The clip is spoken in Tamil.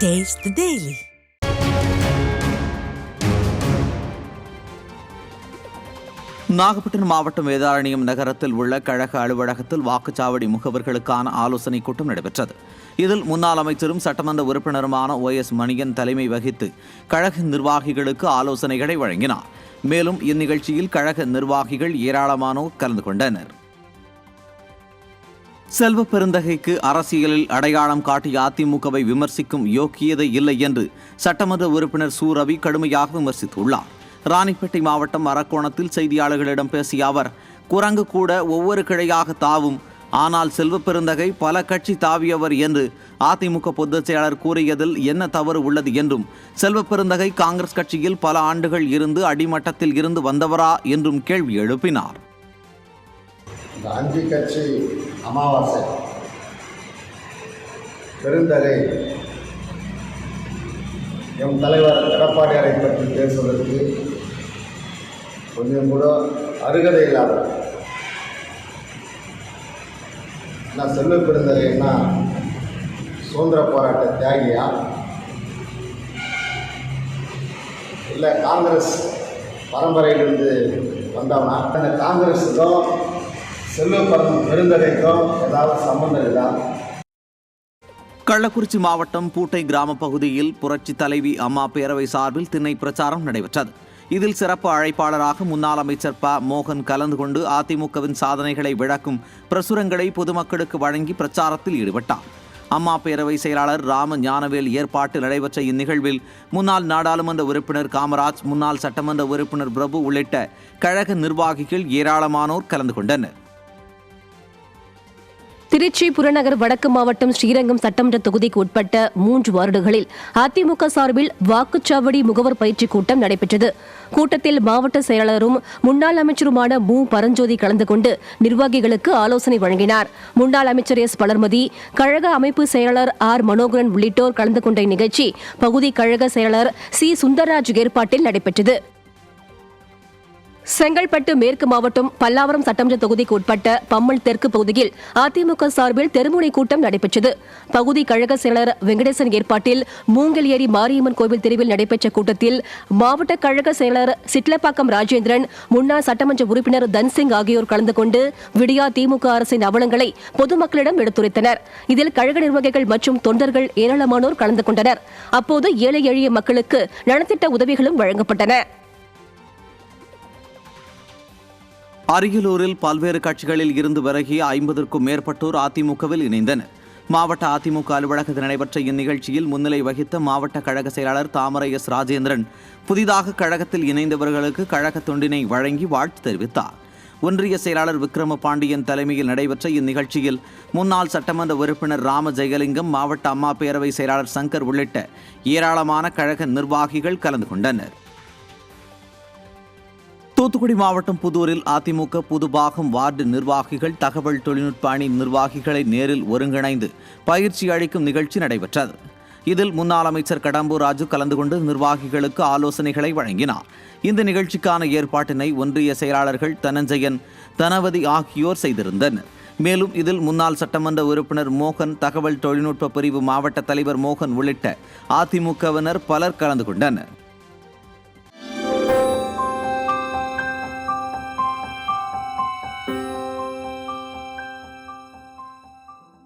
Taste the Daily. நாகப்பட்டினம் மாவட்டம் வேதாரண்யம் நகரத்தில் உள்ள கழக அலுவலகத்தில் வாக்குச்சாவடி முகவர்களுக்கான ஆலோசனைக் கூட்டம் நடைபெற்றது. இதில் முன்னாள் அமைச்சரும் சட்டமன்ற உறுப்பினருமான OS மணியன் தலைமை வகித்து கழக நிர்வாகிகளுக்கு ஆலோசனைகளை வழங்கினார். மேலும் இந்நிகழ்ச்சியில் கழக நிர்வாகிகள் ஏராளமானோர் கலந்து கொண்டனர். செல்வ பெருந்தகைக்கு அரசியலில் அடையாளம் காட்டிய அதிமுகவை விமர்சிக்கும் யோக்கியதை இல்லை என்று சட்டமன்ற உறுப்பினர் சு. ரவி கடுமையாக விமர்சித்துள்ளார். ராணிப்பேட்டை மாவட்டம் அரக்கோணத்தில் செய்தியாளர்களிடம் பேசிய அவர், குரங்கு கூட ஒவ்வொரு கிளையாக தாவும், ஆனால் செல்வ பெருந்தகை பல கட்சி தாவியவர் என்று அதிமுக பொதுச் செயலாளர் கூறியதில் என்ன தவறு உள்ளது என்றும், செல்வ பெருந்தகை காங்கிரஸ் கட்சியில் பல ஆண்டுகள் இருந்து அடிமட்டத்தில் இருந்து வந்தவரா என்றும் கேள்வி எழுப்பினார். இந்த 5 கட்சி அமாவாசை பெருந்தகை எம் தலைவர் எடப்பாடியாரை பற்றி பேசுவதற்கு கொஞ்சம் கூட அருகதை இல்லாதவர். நான் செல்வ பெருந்தகைன்னா சுதந்திர போராட்ட தியாகியா, இல்லை காங்கிரஸ் பரம்பரையிலிருந்து வந்தவனா? அந்த காங்கிரஸுக்கும் செல்வ பெருந்தகைக்கும் ஏதாவது சம்பந்தம் இல்லா? கள்ளக்குறிச்சி மாவட்டம் பூட்டை கிராம பகுதியில் புரட்சி தலைவி அம்மா பேரவை சார்பில் திண்ணை பிரச்சாரம் நடைபெற்றது. இதில் சிறப்பு அழைப்பாளராக முன்னாள் அமைச்சர் ப. மோகன் கலந்து கொண்டு அதிமுகவின் சாதனைகளை விளக்கும் பிரசுரங்களை பொதுமக்களுக்கு வழங்கி பிரச்சாரத்தில் ஈடுபட்டார். அம்மா பேரவை செயலாளர் ராம ஞானவேல் ஏற்பாட்டில் நடைபெற்ற இந்நிகழ்வில் முன்னாள் நாடாளுமன்ற உறுப்பினர் காமராஜ், முன்னாள் சட்டமன்ற உறுப்பினர் பிரபு உள்ளிட்ட கழக நிர்வாகிகள் ஏராளமானோர் கலந்து கொண்டனர். திருச்சி புறநகர் வடக்கு மாவட்டம் ஸ்ரீரங்கம் சட்டமன்ற தொகுதிக்கு உட்பட்ட 3 வார்டுகளில் அதிமுக சார்பில் வாக்குச்சாவடி முகவர் பயிற்சி கூட்டம் நடைபெற்றது. கூட்டத்தில் மாவட்ட செயலாளரும் முன்னாள் அமைச்சருமான மு. பரஞ்சோதி கலந்து கொண்டு நிர்வாகிகளுக்கு ஆலோசனை வழங்கினார். முன்னாள் அமைச்சர் எஸ். வளர்மதி, கழக அமைப்பு செயலாளர் ஆர். மனோகரன் உள்ளிட்டோர் கலந்து கொண்ட நிகழ்ச்சி பகுதி கழக செயலாளர் சி. சுந்தர்ராஜ் ஏற்பாட்டில் நடைபெற்றது. செங்கல்பட்டு மேற்கு மாவட்டம் பல்லாவரம் சட்டமன்ற தொகுதிக்கு உட்பட்ட பம்மல் தெற்கு பகுதியில் அதிமுக சார்பில் தெருமுனை கூட்டம் நடைபெற்றது. பகுதி கழக செயலர் வெங்கடேசன் ஏற்பாட்டில் மூங்கல் ஏரி மாரியம்மன் கோவில் தெருவில் நடைபெற்ற கூட்டத்தில் மாவட்ட கழக செயலர் சிட்லப்பாக்கம் ராஜேந்திரன், முன்னாள் சட்டமன்ற உறுப்பினர் தன்சிங் ஆகியோர் கலந்து கொண்டு விடியா திமுக அரசின் அவலங்களை பொதுமக்களிடம் எடுத்துரைத்தனர். இதில் கழக நிர்வாகிகள் மற்றும் தொண்டர்கள் ஏராளமானோர் கலந்து கொண்டனர். அப்போது ஏழை எளிய மக்களுக்கு நலத்திட்ட உதவிகளும் வழங்கப்பட்டன. அரியலூரில் பல்வேறு கட்சிகளில் இருந்து விலகிய 50க்கும் மேற்பட்டோர் அதிமுகவில் இணைந்தனர். மாவட்ட அதிமுக அலுவலகத்தில் நடைபெற்ற இந்நிகழ்ச்சியில் முன்னிலை வகித்த மாவட்ட கழக செயலாளர் தாமரை எஸ். ராஜேந்திரன் புதிதாக கழகத்தில் இணைந்தவர்களுக்கு கழக தொண்டினை வழங்கி வாழ்த்து தெரிவித்தார். ஒன்றிய செயலாளர் விக்ரம பாண்டியன் தலைமையில் நடைபெற்ற இந்நிகழ்ச்சியில் முன்னாள் சட்டமன்ற உறுப்பினர் ராம ஜெயலிங்கம், மாவட்ட அம்மா பேரவை செயலாளர் சங்கர் உள்ளிட்ட ஏராளமான கழக நிர்வாகிகள் கலந்து கொண்டனர். தூத்துக்குடி மாவட்டம் புதூரில் அதிமுக புதுபாகம் வார்டு நிர்வாகிகள் தகவல் தொழில்நுட்ப அணி நிர்வாகிகளை நேரில் ஒருங்கிணைந்து பயிற்சி அளிக்கும் நிகழ்ச்சி நடைபெற்றது. இதில் முன்னாள் அமைச்சர் கடம்பூர் ராஜு கலந்து கொண்டு நிர்வாகிகளுக்கு ஆலோசனைகளை வழங்கினார். இந்த நிகழ்ச்சிக்கான ஏற்பாட்டினை ஒன்றிய செயலாளர்கள் தனஞ்சயன், தனவதி ஆகியோர் செய்திருந்தனர். மேலும் இதில் முன்னாள் சட்டமன்ற உறுப்பினர் மோகன், தகவல் தொழில்நுட்ப பிரிவு மாவட்ட தலைவர் மோகன் உள்ளிட்ட அதிமுகவினர் பலர் கலந்து கொண்டனர்.